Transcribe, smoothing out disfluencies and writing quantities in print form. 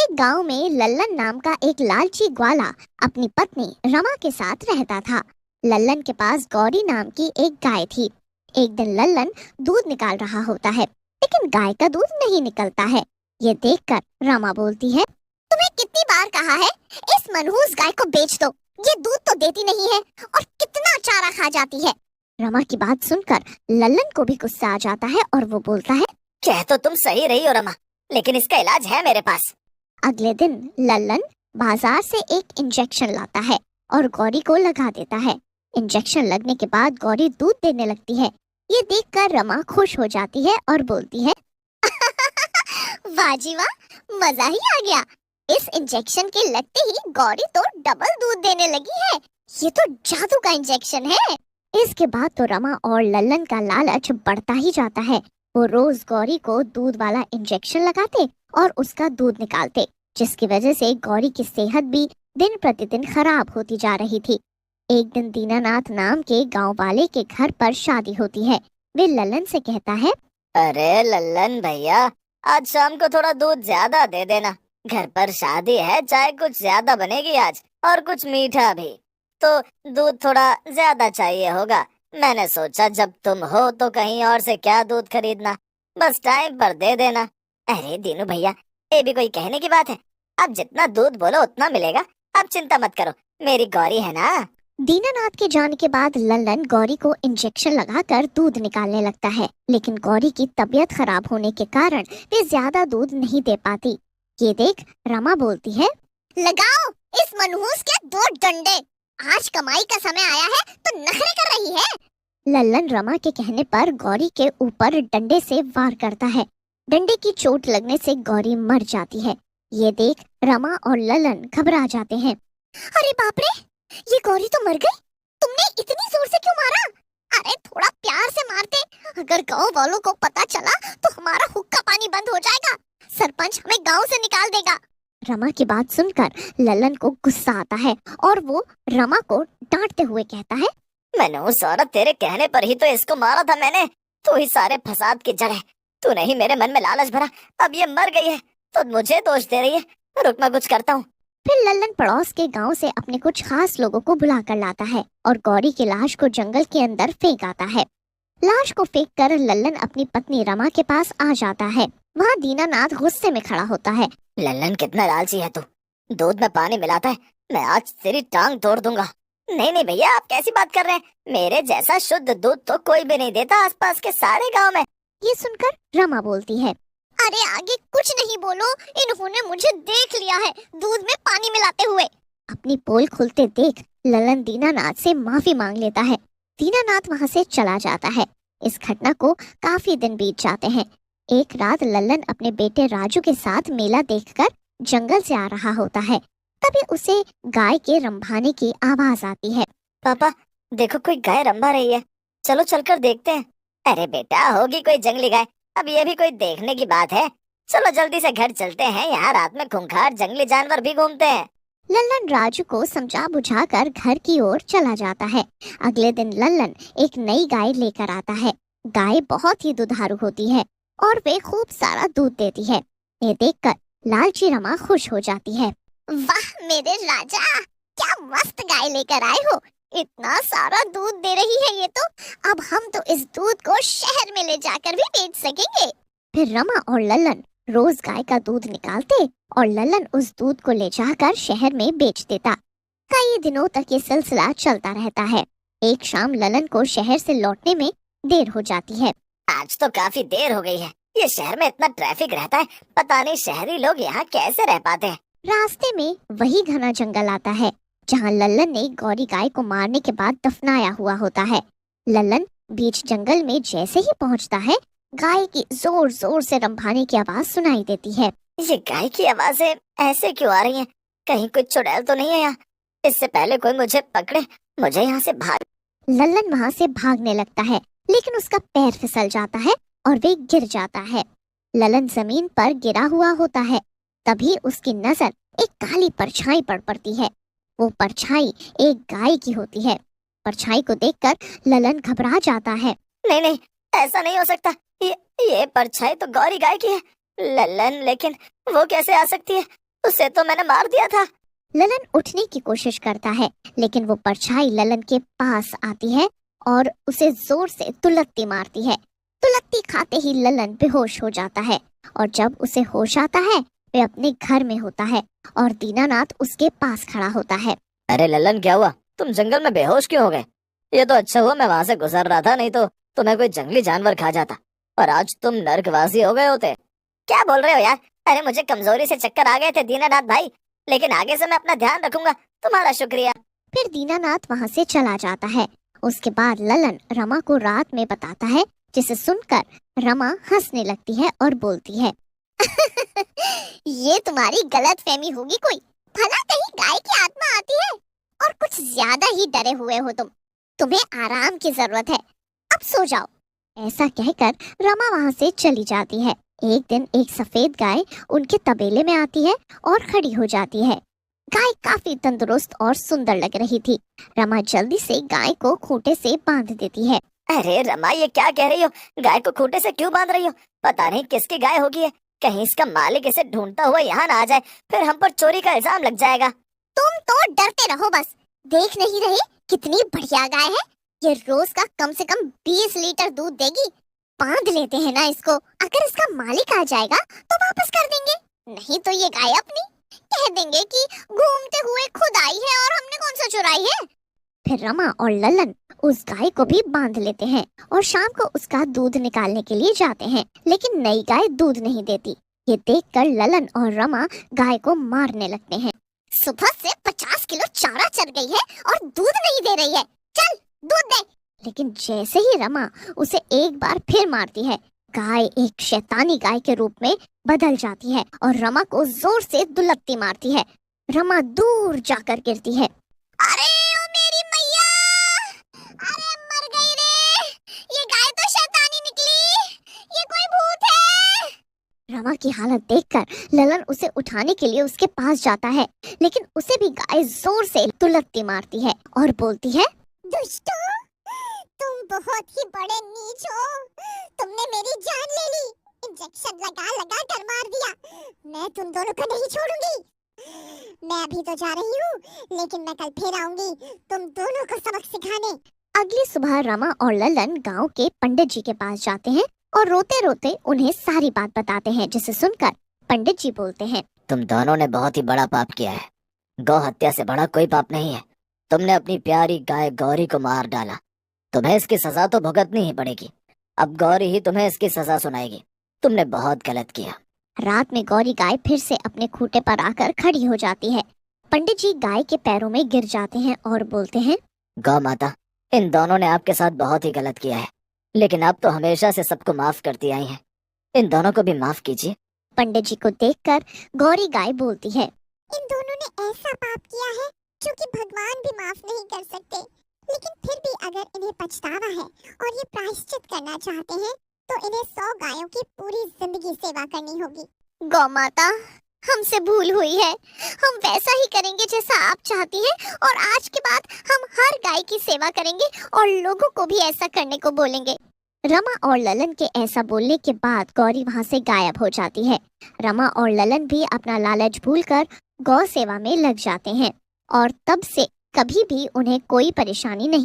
एक गांव में लल्लन नाम का एक लालची ग्वाला अपनी पत्नी रमा के साथ रहता था। लल्लन के पास गौरी नाम की एक गाय थी। एक दिन लल्लन दूध निकाल रहा होता है, लेकिन गाय का दूध नहीं निकलता है। ये देखकर रमा बोलती है, तुम्हें कितनी बार कहा है इस मनहूस गाय को बेच दो, ये दूध तो देती नहीं है और कितना चारा खा जाती है। रमा की बात सुनकर लल्लन को भी गुस्सा आ जाता है और वो बोलता है, कह तो तुम सही रही हो रमा, लेकिन इसका इलाज है मेरे पास। अगले दिन लल्लन बाजार से एक इंजेक्शन लाता है और गौरी को लगा देता है। इंजेक्शन लगने के बाद गौरी दूध देने लगती है। ये देखकर रमा खुश हो जाती है और बोलती है, वाह जी वाह, मजा ही आ गया। इस इंजेक्शन के लगते ही गौरी तो डबल दूध देने लगी है। ये तो जादू का इंजेक्शन है। इसके बाद तो रमा और लल्लन का लालच बढ़ता ही जाता है। वो रोज गौरी को दूध वाला इंजेक्शन लगाते और उसका दूध निकालते, जिसकी वजह से गौरी की सेहत भी दिन प्रतिदिन खराब होती जा रही थी। एक दिन दीनानाथ नाम के गांव वाले के घर पर शादी होती है। वे लल्लन से कहता है, अरे लल्लन भैया, आज शाम को थोड़ा दूध ज्यादा दे देना। घर पर शादी है, चाय कुछ ज्यादा बनेगी आज और कुछ मीठा भी, तो दूध थोड़ा ज्यादा चाहिए होगा। मैंने सोचा जब तुम हो तो कहीं और से क्या दूध खरीदना, बस टाइम पर दे देना। अरे दीनू भैया, ये भी कोई कहने की बात है? आप जितना दूध बोलो उतना मिलेगा, आप चिंता मत करो, मेरी गौरी है ना। दीनानाथ के जाने के बाद लल्लन गौरी को इंजेक्शन लगाकर दूध निकालने लगता है, लेकिन गौरी की तबीयत खराब होने के कारण वे ज्यादा दूध नहीं दे पाती। ये देख रमा बोलती है, लगाओ इस मनहूस के दो डंडे, आज कमाई का समय आया है तो नखरे कर रही है। लल्लन रमा के कहने पर गौरी के ऊपर डंडे से वार करता है। डंडे की चोट लगने से गौरी मर जाती है। ये देख रमा और लल्लन घबरा जाते हैं। अरे बाप रे, ये गौरी तो मर गई। तुमने इतनी जोर से क्यों मारा? अरे थोड़ा प्यार से मारते, अगर गांव वालों को पता चला तो हमारा हुक्का पानी बंद हो जाएगा। सरपंच हमें गांव से निकाल देगा। रमा की बात सुनकर लल्लन को गुस्सा आता है और वो रमा को डांटते हुए कहता है, मनहूस औरत, तेरे कहने पर ही तो इसको मारा था मैंने। तू ही सारे फसाद की जड़ है। तूने ही मेरे मन में लालच भरा, अब ये मर गई है तो मुझे दोष दे रही है। रुक, मैं कुछ करता हूँ। फिर लल्लन पड़ोस के गांव से अपने कुछ खास लोगों को बुला कर लाता है और गौरी की लाश को जंगल के अंदर फेंक आता है। लाश को फेंक कर लल्लन अपनी पत्नी रमा के पास आ जाता है। वहाँ दीनानाथ गुस्से में खड़ा होता है। लल्लन, कितना लालची है तू, दूध में पानी मिलाता है। मैं आज तेरी टांग तोड़ दूंगा। नहीं नहीं भैया, आप कैसी बात कर रहे हैं? मेरे जैसा शुद्ध दूध तो कोई भी नहीं देता आसपास के सारे गांव में। ये सुनकर रमा बोलती है, अरे आगे कुछ नहीं बोलो, इन्होंने मुझे देख लिया है दूध में पानी मिलाते हुए। अपनी पोल खुलते देख लल्लन दीनानाथ से माफी मांग लेता है। दीनानाथ वहाँ से चला जाता है। इस घटना को काफी दिन बीत जाते हैं। एक रात लल्लन अपने बेटे राजू के साथ मेला देखकर जंगल से आ रहा होता है। तभी उसे गाय के रंभाने की आवाज आती है। पापा देखो, कोई गाय रंभा रही है, चलो चलकर देखते हैं। अरे बेटा, होगी कोई जंगली गाय, अब ये भी कोई देखने की बात है? चलो जल्दी से घर चलते हैं, यहाँ रात में खूंखार जंगली जानवर भी घूमते हैं। लल्लन राजू को समझा बुझाकर घर की ओर चला जाता है। अगले दिन लल्लन एक नई गाय लेकर आता है। गाय बहुत ही दुधारू होती है और वे खूब सारा दूध देती है। ये देखकर लालची रमा खुश हो जाती है। वाह मेरे राजा, क्या मस्त गाय लेकर आए हो, इतना सारा दूध दे रही है ये तो। अब हम तो इस दूध को शहर में ले जाकर भी बेच सकेंगे। फिर रमा और लल्लन रोज गाय का दूध निकालते और लल्लन उस दूध को ले जाकर शहर में बेच देता। कई दिनों तक ये सिलसिला चलता रहता है। एक शाम लल्लन को शहर से लौटने में देर हो जाती है। आज तो काफी देर हो गई है, ये शहर में इतना ट्रैफिक रहता है, पता नहीं शहरी लोग यहाँ कैसे रह पाते हैं। रास्ते में वही घना जंगल आता है जहाँ लल्लन ने गौरी गाय को मारने के बाद दफनाया हुआ होता है। लल्लन बीच जंगल में जैसे ही पहुँचता है, गाय की जोर जोर से रंभाने की आवाज सुनाई देती है। ये गाय की आवाजें ऐसे क्यों आ रही हैं? कहीं कोई चुड़ैल तो नहीं है यहाँ? इससे पहले कोई मुझे पकड़े, मुझे यहाँ से भाग। लल्लन वहाँ से भागने लगता है, लेकिन उसका पैर फिसल जाता है और वे गिर जाता है। लल्लन जमीन पर गिरा हुआ होता है। तभी उसकी नजर एक काली परछाई पर पड़ती है। वो परछाई एक गाय की होती है। परछाई को देखकर लल्लन घबरा जाता है। नहीं नहीं, ऐसा नहीं हो सकता, ये परछाई तो गौरी गाय की है। लल्लन, लेकिन वो कैसे आ सकती है? उसे तो मैंने मार दिया था। ललन उठने की कोशिश करता है, लेकिन वो परछाई ललन के पास आती है और उसे जोर से तुलत्ती मारती है। तुलत्ती खाते ही ललन बेहोश हो जाता है और जब उसे होश आता है वे अपने घर में होता है और दीनानाथ उसके पास खड़ा होता है। अरे ललन, क्या हुआ? तुम जंगल में बेहोश क्यों हो गए? ये तो अच्छा हुआ मैं वहां से गुजर रहा था, नहीं तो तुम्हें कोई जंगली जानवर खा जाता और आज तुम नर्कवासी हो गए होते। क्या बोल रहे हो यार? अरे मुझे कमजोरी से चक्कर आ गए थे दीनानाथ भाई, लेकिन आगे से मैं अपना ध्यान रखूंगा। तुम्हारा शुक्रिया। फिर दीनानाथ वहां से चला जाता है। उसके बाद ललन रमा को रात में बताता है, जिसे सुनकर रमा हंसने लगती है और बोलती है ये तुम्हारी गलत फहमी होगी कोई। भला कहीं गाय की आत्मा आती है और कुछ ज्यादा ही डरे हुए हो तुम। तुम्हें आराम की जरूरत है, अब सो जाओ। ऐसा कहकर रमा वहां से चली जाती है। एक दिन एक सफेद गाय उनके तबेले में आती है और खड़ी हो जाती है। गाय काफी तंदुरुस्त और सुंदर लग रही थी। रमा जल्दी से गाय को खूंटे से बांध देती है। अरे रमा, ये क्या कह रही हो? गाय को खूंटे से क्यों बांध रही हो? पता नहीं किसकी गाय होगी है। कहीं इसका मालिक इसे ढूंढता हुआ यहाँ ना आ जाए, फिर हम पर चोरी का इल्जाम लग जाएगा। तुम तो डरते रहो बस। देख नहीं रहे कितनी बढ़िया गाय है। ये रोज का कम से कम 20 लीटर दूध देगी। बांध लेते हैं ना इसको, अगर इसका मालिक आ जाएगा तो वापस कर देंगे, नहीं तो ये गाय अपनी कह देंगे कि घूमते हुए खुद आई है और हमने कौन सा चुराई है। फिर रमा और ललन उस गाय को भी बांध लेते हैं और शाम को उसका दूध निकालने के लिए जाते हैं, लेकिन नई गाय दूध नहीं देती। ये देखकर ललन और रमा गाय को मारने लगते हैं। सुबह से 50 किलो चारा चर गई है और दूध नहीं दे रही है, चल दूध दे। लेकिन जैसे ही रमा उसे एक बार फिर मारती है, गाय एक शैतानी गाय के रूप में बदल जाती है और रमा को जोर से दुलत्ती मारती है। रमा दूर जाकर गिरती है। अरे ओ मेरी मैया, अरे मर गई रे, ये गाय तो शैतानी निकली, ये कोई भूत है। रमा की हालत देखकर ललन उसे उठाने के लिए उसके पास जाता है, लेकिन उसे भी गाय जोर से दुलत्ती मारती है और बोलती है, दुष्टों, तुम बहुत ही बड़े नीच हो। तुमने मेरी जान ले ली, इंजेक्शन लगा लगा कर मार दिया। मैं तुम दोनों को नहीं छोड़ूंगी। मैं अभी तो जा रही हूँ, लेकिन मैं कल फिर आऊंगी तुम दोनों को सबक सिखाने। अगली सुबह रमा और ललन गांव के पंडित जी के पास जाते हैं और रोते रोते उन्हें सारी बात बताते हैं, जिसे सुनकर पंडित जी बोलते हैं, तुम दोनों ने बहुत ही बड़ा पाप किया है। गौ हत्या से बड़ा कोई पाप नहीं है। तुमने अपनी प्यारी गाय गौरी को मार डाला, तुम्हें इसकी सजा तो भुगतनी ही पड़ेगी। अब गौरी ही तुम्हें इसकी सजा सुनाएगी। तुमने बहुत गलत किया। रात में गौरी गाय फिर से अपने खूंटे पर आकर खड़ी हो जाती है। पंडित जी गाय के पैरों में गिर जाते हैं और बोलते हैं, गौ माता, इन दोनों ने आपके साथ बहुत ही गलत किया है, लेकिन आप तो हमेशा से सबको माफ करती आई हैं। इन दोनों को भी माफ कीजिए। पंडित जी को देखकर गौरी गाय बोलती है, इन दोनों ने ऐसा पाप किया है जो कि भगवान भी माफ नहीं कर सकते, लेकिन फिर भी अगर इन्हें पछतावा है और ये प्रायश्चित करना चाहते हैं तो इन्हें 100 गायों की पूरी जिंदगी सेवा करनी होगी। गौ माता, हमसे भूल हुई है, हम वैसा ही करेंगे जैसा आप चाहती हैं और आज के बाद हम हर गाय की सेवा करेंगे और लोगों को भी ऐसा करने को बोलेंगे। रमा और ललन के ऐसा बोलने के बाद गौरी वहां से गायब हो जाती है। रमा और ललन भी अपना लालच भूलकर गौ सेवा में लग जाते हैं और तब से कभी भी उन्हें कोई परेशानी नहीं